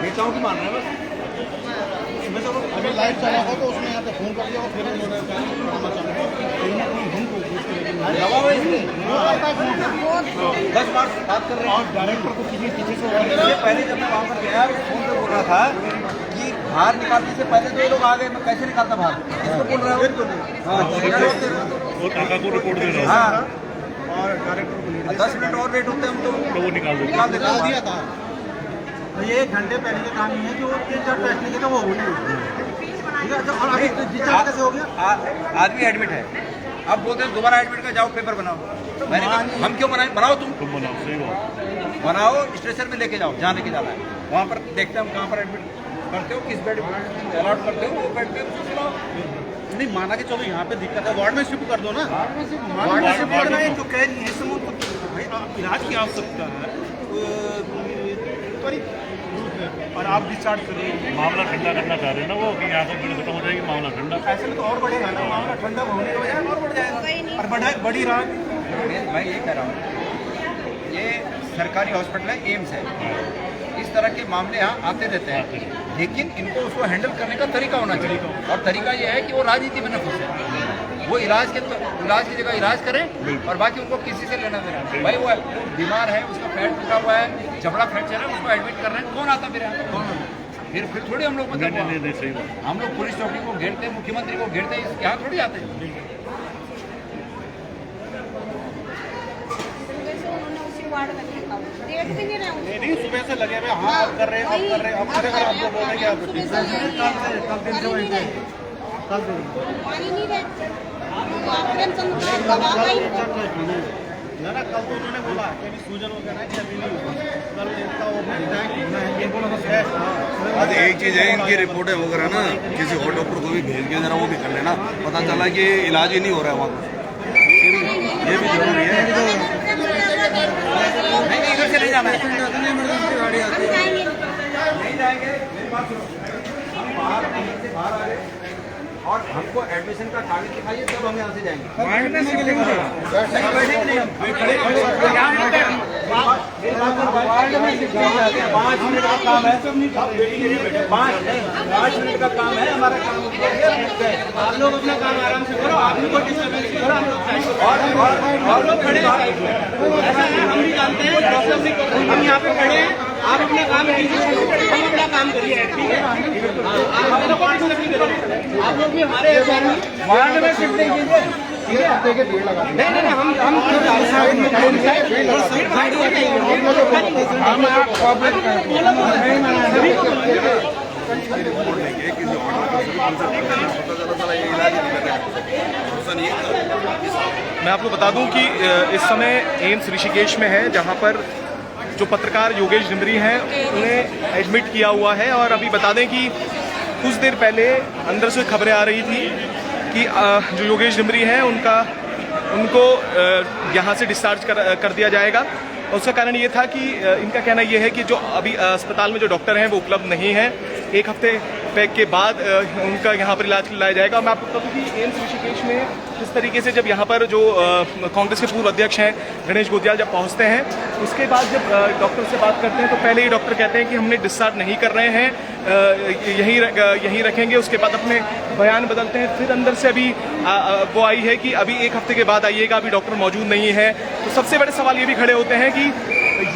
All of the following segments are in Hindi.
नेताओं की मान रहे हैं बस। अभी लाइव चला हो तो उसने यहाँ पे फोन कर दिया और फिर उन्होंने बढ़ाना चाहूँगा दस बार बात कर रहे हैं। और डायरेक्टर को पीछे से इससे पहले जब मैं वहाँ पर गया फोन पे बोल रहा था कि बाहर निकालने से पहले 2 लोग आ गए, मैं कैसे निकालता बाहर, इसको बोल रहा हूँ। हाँ, को रिपोर्ट दे रहा हाँ, और डायरेक्टर को 10 मिनट और लेट होते हम तो वो निकाल देते निकाल देते हैं। दिया था। ये 1 घंटे पहले का काम ही है कि वो 3-4 टेस्ट लिखे तो वो हो नहीं। ठीक है, और अभी डिस्चार्ज कैसे हो गया? आदमी एडमिट है, अब बोलते हैं दोबारा एडमिट का जाओ पेपर बनाओ। मैंने कहा हम क्यों बनाए, बनाओ तुम बनाओ, सही बात। बनाओ, स्टेशन में लेके जाओ जहाँ लेके जाना है, वहाँ पर देखते हैं हम कहाँ पर एडमिट करते हो, किस बेड अलॉट करते हो, वो बेड पे चलाओ। नहीं माना कि चलो यहाँ पे दिक्कत है, वार्ड में शिफ्ट कर दो ना। वार्ड में शिफ्ट करना है जो कह रही है समूह को भाई इलाज की आवश्यकता है और आप डिस्चार्ज कर रहे हैं। मामला ठंडा करना चाह रहे हैं ना वो, कि यहाँ से भीड़ खत्म हो जाएगी, मामला ठंडा। ऐसे में तो और बढ़ेगा ना, मामला ठंडा होने के बजाय और बढ़ जाएगा और बड़ी रात। मैं ये कह रहा हूँ, ये सरकारी हॉस्पिटल है, एम्स है, इस तरह के मामले यहाँ आते रहते हैं, लेकिन इनको उसको हैंडल करने का तरीका होना चाहिए। और तरीका ये है कि वो राजनीति में न फंसे, वो इलाज की जगह इलाज करें और बाकी उनको किसी से लेना देना। भाई वो बीमार है, उसका पेट टूटा हुआ है, जबड़ा फ्रैक्चर है, उसको एडमिट कर रहे हैं, कौन आता फिर यहाँ? फिर थोड़ी हम लोग मतलब नहीं, सही बात। हम लोग पुलिस चौकी को घेरते हैं, मुख्यमंत्री को घेरते हैं, यहाँ थोड़ी आते हैं। नहीं सुबह से लगे हुए हाँ अब कर रहे हैं अब कर रहे हैं अब करेगा, आपको बोल रहे हैं आप कल ना कल तो उन्होंने बोला कि अभी सूजन वगैरह कि अभी नहीं हुआ, कल इनका वो ये बोला आज एक चीज़ है, इनकी रिपोर्टें वगैरह ना किसी और डॉक्टर को भी भेज के जरा वो भी कर लेना, पता चला कि इलाज ही नहीं हो रहा है वहाँ। ये भी जरूरी है। नहीं इधर से नहीं जाना है, नहीं जाएंगे। मेरी बात सुनो, हम बाहर अंदर से बाहर आ गए और हमको एडमिशन का कागज दिखाइए, तब हम यहाँ से जाएंगे। बैठने के लिए नहीं बैठेंगे नहीं हम। 5 मिनट का काम है, 5 मिनट का काम है हमारा काम। आप लोग अपना काम आराम से करो, आप लोग और लोग खड़े ऐसा है, हम भी जानते हैं हम यहाँ पे खड़े हैं, आप अपना काम कीजिए, हम अपना काम करिए, ठीक है? आप लोग भी हमारे वार्ड में शिफ्ट नहीं कीजिए, नहीं नहीं हम रिपोर्ट लेंगे कि जो ऑर्डर कर सके पता चला साला ये इलाज नहीं कर रहा है। मैं आपको बता दूं कि इस समय एम्स ऋषिकेश में है, जहां पर जो पत्रकार योगेश डिमरी हैं उन्हें एडमिट किया हुआ है। और अभी बता दें कि कुछ देर पहले अंदर से खबरें आ रही थी कि जो योगेश डिमरी हैं उनको यहाँ से डिस्चार्ज कर दिया जाएगा। और उसका कारण ये था कि इनका कहना ये है कि जो अभी अस्पताल में जो डॉक्टर हैं वो उपलब्ध नहीं हैं, 1 हफ्ते के बाद उनका यहाँ पर इलाज लाया जाएगा। मैं आपको बता दूँ कि एम्स ऋषिकेश में इस तरीके से जब यहाँ पर जो कांग्रेस के पूर्व अध्यक्ष हैं गणेश गोदियाल जब पहुँचते हैं, उसके बाद जब डॉक्टर से बात करते हैं तो पहले ही डॉक्टर कहते हैं कि हमने डिस्चार्ज नहीं कर रहे हैं, यहीं रखेंगे। उसके बाद अपने बयान बदलते हैं, फिर अंदर से अभी वो आई है कि अभी 1 हफ्ते के बाद आइएगा, अभी डॉक्टर मौजूद नहीं है। तो सबसे बड़े सवाल ये भी खड़े होते हैं कि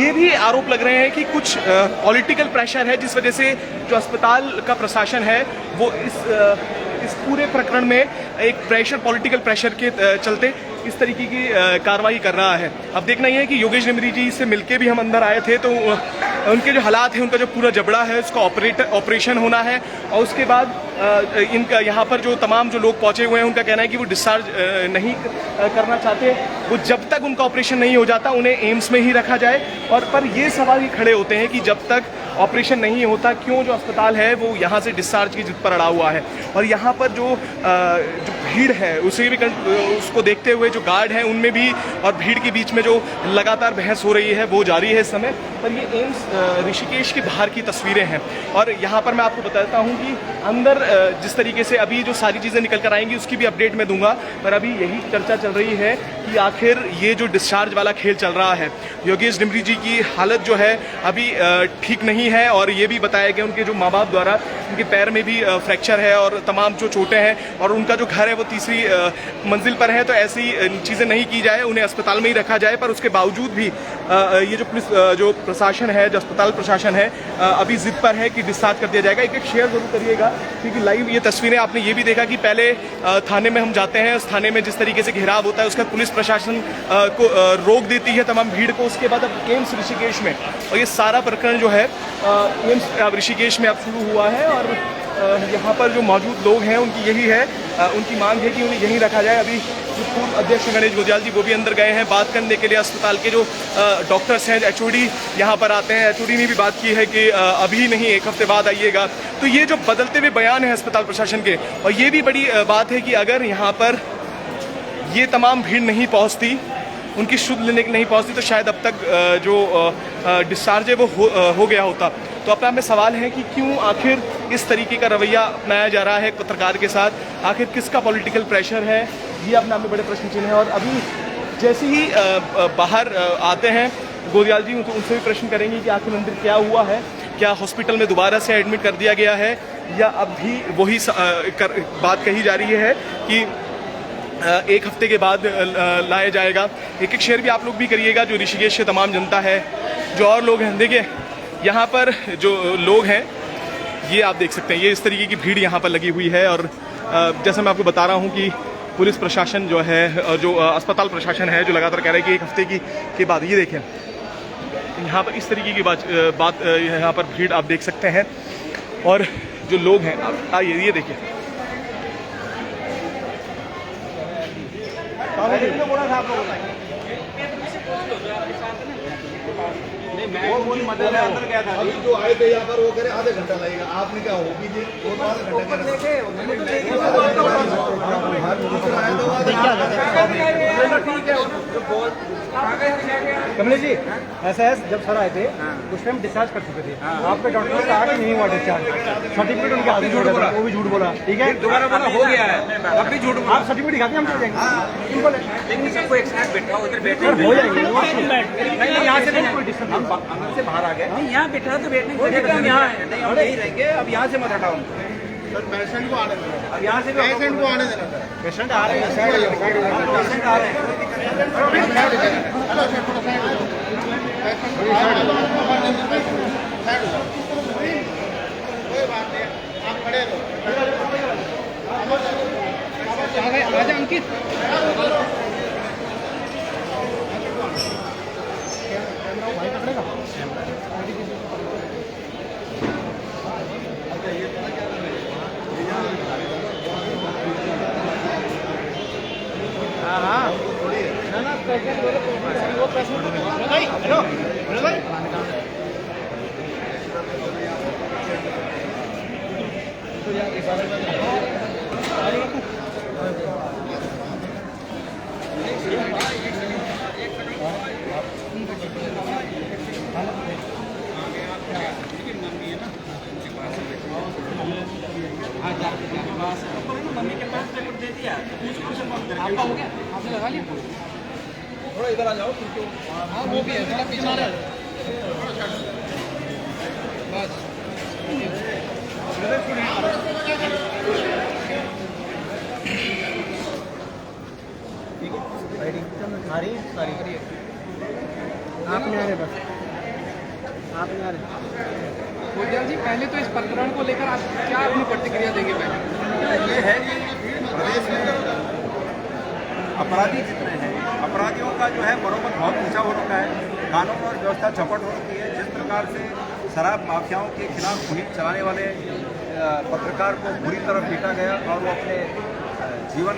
ये भी आरोप लग रहे हैं कि कुछ पॉलिटिकल प्रेशर है, जिस वजह से जो अस्पताल का प्रशासन है वो इस पूरे प्रकरण में एक पॉलिटिकल प्रेशर के चलते इस तरीके की कार्रवाई कर रहा है। अब देखना ही है कि योगेश डिमरी जी से मिलके भी हम अंदर आए थे, तो उनके जो हालात हैं, उनका जो पूरा जबड़ा है उसका ऑपरेशन होना है। और उसके बाद इनका यहाँ पर जो तमाम जो लोग पहुँचे हुए हैं उनका कहना है कि वो डिस्चार्ज नहीं करना चाहते, वो जब तक उनका ऑपरेशन नहीं हो जाता उन्हें एम्स में ही रखा जाए। और पर ये सवाल ही खड़े होते हैं कि जब तक ऑपरेशन नहीं होता क्यों जो अस्पताल है वो यहाँ से डिस्चार्ज की जिद पर अड़ा हुआ है। और यहाँ पर जो भीड़ है उसको देखते हुए जो गार्ड हैं उनमें भी और भीड़ के बीच में जो लगातार बहस हो रही है वो जारी है इस समय। पर ये एम्स ऋषिकेश के बाहर की तस्वीरें हैं और यहाँ पर मैं आपको बताता हूँ कि अंदर जिस तरीके से अभी जो सारी चीज़ें निकल कर आएंगी उसकी भी अपडेट मैं दूंगा। पर अभी यही चर्चा चल रही है कि आखिर ये जो डिस्चार्ज वाला खेल चल रहा है, योगेश डिमरी जी की हालत जो है अभी ठीक नहीं है और ये भी बताया गया उनके जो माँ बाप द्वारा उनके पैर में भी फ्रैक्चर है और तमाम जो चोटें हैं और उनका जो घर है वो तीसरी मंजिल पर है। तो ऐसी चीज़ें नहीं की जाए, उन्हें अस्पताल में ही रखा जाए। पर उसके बावजूद भी ये जो पुलिस जो प्रशासन है, जो अस्पताल प्रशासन है, अभी जिद पर है कि डिस्चार्ज कर दिया जाएगा। एक शेयर जरूर करिएगा क्योंकि लाइव ये तस्वीरें आपने ये भी देखा कि पहले थाने में हम जाते हैं, उस थाने में जिस तरीके से घेराव होता है उसका पुलिस प्रशासन को रोक देती है तमाम भीड़ को। उसके बाद अब एम्स ऋषिकेश में और ये सारा प्रकरण जो है एम्स ऋषिकेश में अब शुरू हुआ है और यहाँ पर जो मौजूद लोग हैं उनकी यही है, उनकी मांग है कि उन्हें यहीं रखा जाए। अभी जो पूर्व अध्यक्ष गणेश गोदियाल जी वो भी अंदर गए हैं बात करने के लिए। अस्पताल के जो डॉक्टर्स हैं, एचओडी यहाँ पर आते हैं, एचओडी ने भी बात की है कि अभी नहीं 1 हफ्ते बाद आइएगा। तो ये जो बदलते हुए बयान है अस्पताल प्रशासन के, और ये भी बड़ी बात है कि अगर यहाँ पर ये तमाम भीड़ नहीं पहुँचती, उनकी शुद्ध लेने की नहीं पहुँचती, तो शायद अब तक जो डिस्चार्ज है वो हो गया होता। तो अपने आप में सवाल है कि क्यों आखिर इस तरीके का रवैया अपनाया जा रहा है पत्रकार के साथ, आखिर किसका पॉलिटिकल प्रेशर है, ये अपने आप में बड़े प्रश्न चिन्ह है। और अभी जैसे ही बाहर आते हैं गोदियाल जी तो उनसे भी प्रश्न करेंगे कि आखिर अंदर क्या हुआ है, क्या हॉस्पिटल में दोबारा से एडमिट कर दिया गया है या अब भी वही बात कही जा रही है कि 1 हफ्ते के बाद लाया जाएगा। एक शेयर भी आप लोग भी करिएगा जो ऋषिकेश से तमाम जनता है, जो और लोग हैं। देखिए यहाँ पर जो लोग हैं ये आप देख सकते हैं, ये इस तरीके की भीड़ यहाँ पर लगी हुई है। और जैसा मैं आपको बता रहा हूँ कि पुलिस प्रशासन जो है, जो अस्पताल प्रशासन है, जो लगातार कह रहा है कि 1 हफ्ते के बाद, ये देखें यहाँ पर इस तरीके की बात यहाँ पर भीड़ आप देख सकते हैं। और जो लोग हैं, आप आइए ये देखिए, अंदर गया था। अभी जो आए थे यहाँ पर वो करे आधे घंटा लगेगा, आपने क्या हो कीजिए वो तो आधे कमलेश जी, ऐसा है जब सर आए थे उस टाइम डिस्चार्ज कर चुके थे, आपके डॉक्टर ने कहा कि नहीं हुआ डिस्चार्ज, सर्टिफिकेट उनके हाथ में झूठ बोला, वो भी झूठ बोला। ठीक है, दोबारा बोला हो गया है, अब भी झूठ बोला। आप सर्टिफिकेट दिखाते हम चले जाएंगे, सिंपल है। लेकिन सबको एक साथ बैठा उधर बैठे हो जाएंगे, नहीं, यहाँ से कोई डिस्टेंस, हम अंदर से बाहर आ गए। नहीं, यहाँ बैठा तो बैठने हम यहाँ नहीं, हम यहीं रहेंगे। अब यहाँ से मत हटाओ पेशेंट को आने देना, अब यहाँ से पेशेंट को आने देना, पेशेंट आ रहे हैं, पेशेंट आ रहे हैं। कोई बात नहीं, आप खड़े रहो। आजा अंकित, भाई पकड़ेगा। हाँ, ना वो प्रश्न भाई, हेलो भाई, मम्मी के पास पेपर दे दिया, आपका हो गया, आपने लगा लिया। थोड़ा इधर आ जाओ। हाँ वो भी है, थोड़ा पीछे आ रहा है, बस सारी आप नहीं आ रहे, बस आप नहीं आ रहे। गोदियाल जी, पहले तो इस प्रकरण को लेकर आप क्या अपनी प्रतिक्रिया देंगे? पहले ये है कि प्रदेश में अपराधी जितने हैं, अपराधियों का जो है मनोबल बहुत ऊंचा हो रखा है, कानून और व्यवस्था चौपट हो रखी है। जिस प्रकार से शराब माफियाओं के खिलाफ मुहिम चलाने वाले पत्रकार को बुरी तरह पीटा गया और वो अपने जीवन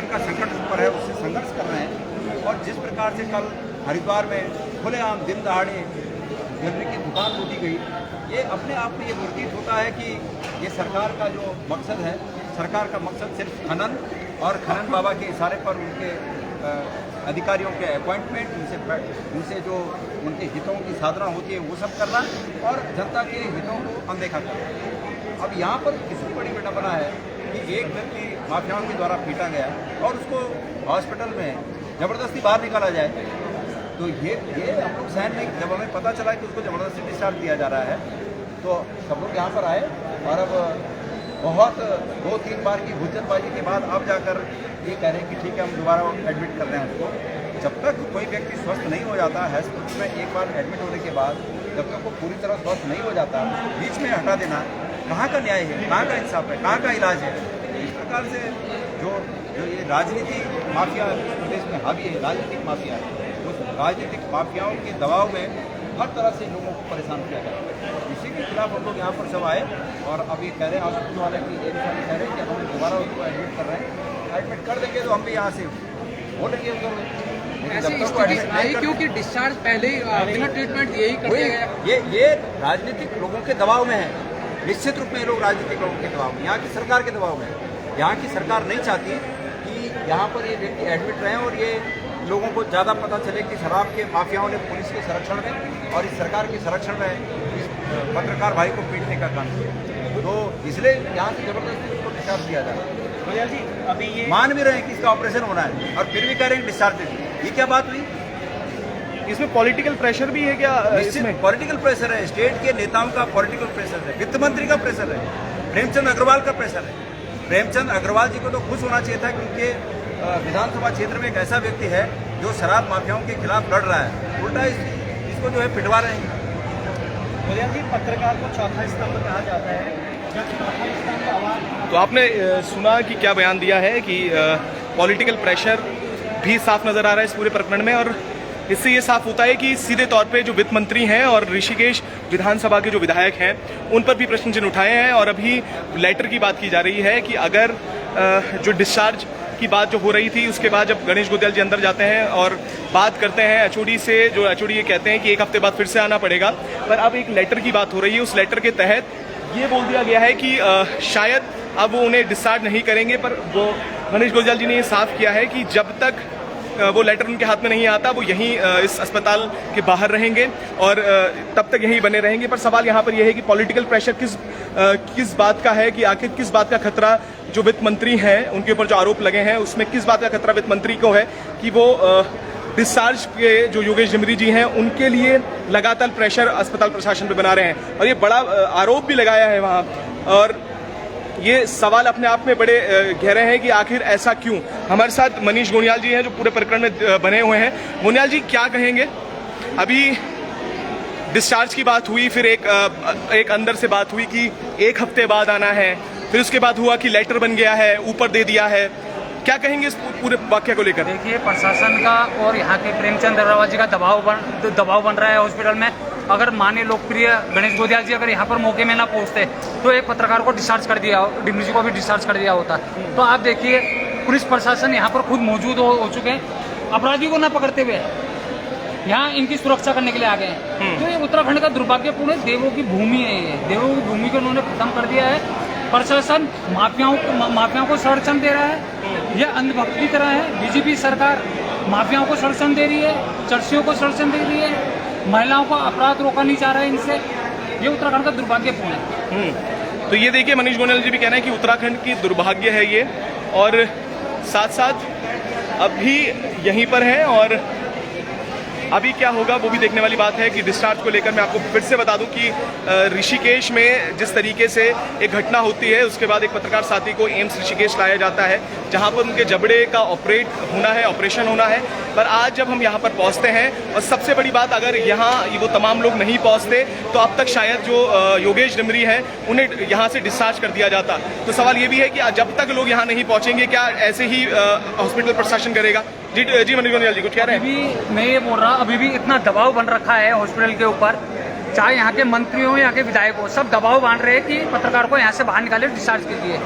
का संकट पर है, उससे संघर्ष कर रहे हैं। और जिस प्रकार से कल हरिद्वार में खुलेआम दिन दहाड़े ज्वेलरी की दुकान लूटी गई, ये अपने आप में ये प्रतीत होता है कि ये सरकार का जो मकसद है सरकार का मकसद सिर्फ खनन और खनन बाबा के इशारे पर उनके अधिकारियों के अपॉइंटमेंट, उनसे जो उनके हितों की साधना होती है वो सब करना और जनता के हितों को अनदेखा करना। अब यहाँ पर किसी बड़ी विडंबना है कि एक व्यक्ति माफियाओं के द्वारा पीटा गया और उसको हॉस्पिटल में ज़बरदस्ती बाहर निकाला जाए, तो ये हम लोग सहन नहीं। जब हमें पता चला कि उसको ज़बरदस्ती डिस्चार्ज दिया जा रहा है तो सब लोग यहाँ पर आए और अब बहुत 2-3 बार की हुज्जतबाजी के बाद अब जाकर ये कह रहे हैं कि ठीक है हम दोबारा एडमिट कर रहे हैं उसको। जब तक कोई व्यक्ति स्वस्थ नहीं हो जाता हॉस्पिटल में एक बार एडमिट होने के बाद, जब तक वो पूरी तरह स्वस्थ नहीं हो जाता, बीच में हटा देना कहाँ का न्याय है, कहाँ का इंसाफ है, कहाँ का इलाज है। इस प्रकार से जो ये राजनीति माफिया प्रदेश में हावी है, राजनीतिक माफिया है, उस राजनीतिक माफियाओं के दबाव में हर तरह से लोगों को परेशान किया जाता है। इसी के खिलाफ हम लोग यहाँ पर सब आए और अब ये कह रहे हैं हॉस्पिटल वाले की कह रहे हैं कि हम दोबारा उसको एडमिट कर रहे हैं। एडमिट कर देंगे तो हम भी यहाँ से हो लेंगे क्योंकि डिस्चार्ज पहले ही बिना ट्रीटमेंट यही कर दिया गया। ये राजनीतिक लोगों के दबाव में है, निश्चित रूप में ये लोग राजनीतिक लोगों के दबाव में, यहाँ की सरकार के दबाव में। यहाँ की सरकार नहीं चाहती कि यहाँ पर ये व्यक्ति एडमिट रहे और ये लोगों को ज़्यादा पता चले कि शराब के माफियाओं ने पुलिस के संरक्षण में और इस सरकार के संरक्षण में इस पत्रकार भाई को पीटने का काम किया। तो इसलिए यहाँ से जबरदस्ती उसको डिस्चार्ज दिया जा रहा है। जी अभी ये मान भी रहे हैं कि इसका ऑपरेशन होना है और फिर भी कह रहे हैं डिस्चार्ज दे दीजिए। ये क्या बात हुई? इसमें पॉलिटिकल प्रेशर भी है क्या? इसमें पॉलिटिकल प्रेशर है, स्टेट के नेताओं का पॉलिटिकल प्रेशर है, वित्त मंत्री का प्रेशर है, प्रेमचंद अग्रवाल का प्रेशर है। प्रेमचंद अग्रवाल जी को तो खुश होना चाहिए था कि उनके विधानसभा क्षेत्र में एक ऐसा व्यक्ति है जो शराब माफियाओं के खिलाफ लड़ रहा है, उल्टा इसको जो है पिटवा रहे हैं। जी पत्रकार को चौथा स्तंभ कहा जाता है, जब चौथा स्तंभ आवाज। तो आपने सुना कि क्या बयान दिया है कि पॉलिटिकल प्रेशर भी साफ नजर आ रहा है इस पूरे प्रकरण में, और इससे ये साफ होता है कि सीधे तौर पे जो वित्त मंत्री हैं और ऋषिकेश विधानसभा के जो विधायक हैं उन पर भी प्रश्न चिन्ह उठाए हैं। और अभी लेटर की बात की जा रही है कि अगर जो डिस्चार्ज की बात जो हो रही थी उसके बाद जब गणेश गोयल जी अंदर जाते हैं और बात करते हैं एचओडी से, जो एचओडी ये कहते हैं कि एक हफ्ते बाद फिर से आना पड़ेगा, पर अब एक लेटर की बात हो रही है। उस लेटर के तहत ये बोल दिया गया है कि शायद अब वो उन्हें डिस्चार्ज नहीं करेंगे, पर वो गणेश गोयल जी ने ये साफ किया है कि जब तक वो लेटर उनके हाथ में नहीं आता वो यहीं इस अस्पताल के बाहर रहेंगे और तब तक यहीं बने रहेंगे। पर सवाल यहाँ पर यह है कि पॉलिटिकल प्रेशर किस बात का है, कि आखिर किस बात का खतरा जो वित्त मंत्री हैं उनके ऊपर जो आरोप लगे हैं उसमें किस बात का खतरा वित्त मंत्री को है कि वो डिस्चार्ज के जो योगेश डिमरी जी हैं उनके लिए लगातार प्रेशर अस्पताल प्रशासन पे बना रहे हैं। और ये बड़ा आरोप भी लगाया है वहाँ, और ये सवाल अपने आप में बड़े गहरे हैं कि आखिर ऐसा क्यों। हमारे साथ मनीष गोनियाल जी हैं जो पूरे प्रकरण में बने हुए हैं। गोनियाल जी क्या कहेंगे? अभी डिस्चार्ज की बात हुई, फिर एक अंदर से बात हुई कि एक हफ्ते बाद आना है, फिर उसके बाद हुआ कि लेटर बन गया है, ऊपर दे दिया है। क्या कहेंगे इस पूरे वाक्य को लेकर? देखिए, प्रशासन का और यहाँ के प्रेमचंद अग्रवाल जी का दबाव बन रहा है हॉस्पिटल में। अगर माने लोकप्रिय गणेश गोयल जी अगर यहाँ पर मौके में ना पहुँचते तो एक पत्रकार को डिस्चार्ज कर दिया, डिमरी जी को भी डिस्चार्ज कर दिया होता। तो आप देखिए पुलिस प्रशासन यहाँ पर खुद मौजूद हो चुके हैं, अपराधियों को ना पकड़ते हुए यहाँ इनकी सुरक्षा करने के लिए आ गए हैं। तो ये उत्तराखंड का दुर्भाग्यपूर्ण देवों की भूमि है, ये देवों की भूमि को उन्होंने खत्म कर दिया है। प्रशासन माफियाओं को संरक्षण दे रहा है, यह अंधभक्त की तरह है। बीजेपी सरकार माफियाओं को संरक्षण दे रही है, चर्चियों को संरक्षण दे रही है, महिलाओं को अपराध रोका नहीं जा रहा है इनसे। ये उत्तराखंड का दुर्भाग्यपूर्ण है। तो ये देखिए मनीष गोयल जी भी कह रहे हैं कि उत्तराखंड की दुर्भाग्य है ये, और साथ साथ अभी यहीं पर है और अभी क्या होगा वो भी देखने वाली बात है। कि डिस्चार्ज को लेकर मैं आपको फिर से बता दूं कि ऋषिकेश में जिस तरीके से एक घटना होती है उसके बाद एक पत्रकार साथी को एम्स ऋषिकेश लाया जाता है जहां पर उनके जबड़े का ऑपरेशन होना है। पर आज जब हम यहां पर पहुंचते हैं, और सबसे बड़ी बात, अगर यहां वो तमाम लोग नहीं पहुंचते तो अब तक शायद जो योगेश डिमरी है उन्हें यहां से डिस्चार्ज कर दिया जाता। तो सवाल ये भी है कि जब तक लोग यहाँ नहीं पहुंचेंगे क्या ऐसे ही हॉस्पिटल प्रशासन करेगा? जी मनीष गोयल जी कुछ कह रहे हैं? अभी मैं ये बोल रहा हूँ, अभी भी इतना दबाव बन रखा है हॉस्पिटल के ऊपर, चाहे यहाँ के मंत्री हो, यहाँ के विधायक हो, सब दबाव बांध रहे हैं कि पत्रकार को यहाँ से बाहर निकाले, डिस्चार्ज कीजिए।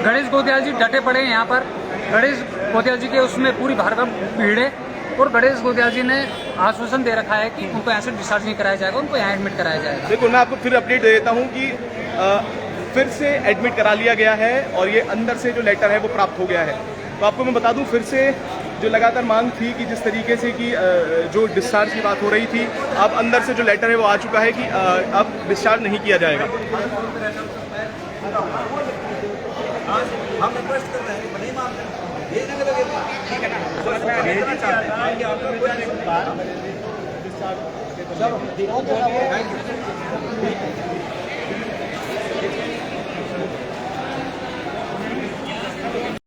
गणेश गोयल जी डटे पड़े हैं यहाँ पर। गणेश गोयल जी के उसमें पूरी भरभर भीड़ है और गणेश गोयल जी ने आश्वासन दे रखा है कि उनको यहाँ से डिस्चार्ज नहीं कराया जाएगा, उनको यहाँ एडमिट कराया जाएगा। देखो मैं आपको फिर अपडेट दे देता हूँ कि फिर से एडमिट करा लिया गया है और ये अंदर से जो लेटर है वो प्राप्त हो गया है। तो आपको मैं बता दूं फिर से जो लगातार मांग थी कि जिस तरीके से कि जो डिस्चार्ज की बात हो रही थी, अब अंदर से जो लेटर है वो आ चुका है कि अब डिस्चार्ज नहीं किया जाएगा। हम रिक्वेस्ट कर रहे हैं नहीं मान रहे, भेजने के लगे ठीक है ना, भेजना चाहते हैं कि आप लोग चलो थैंक यू।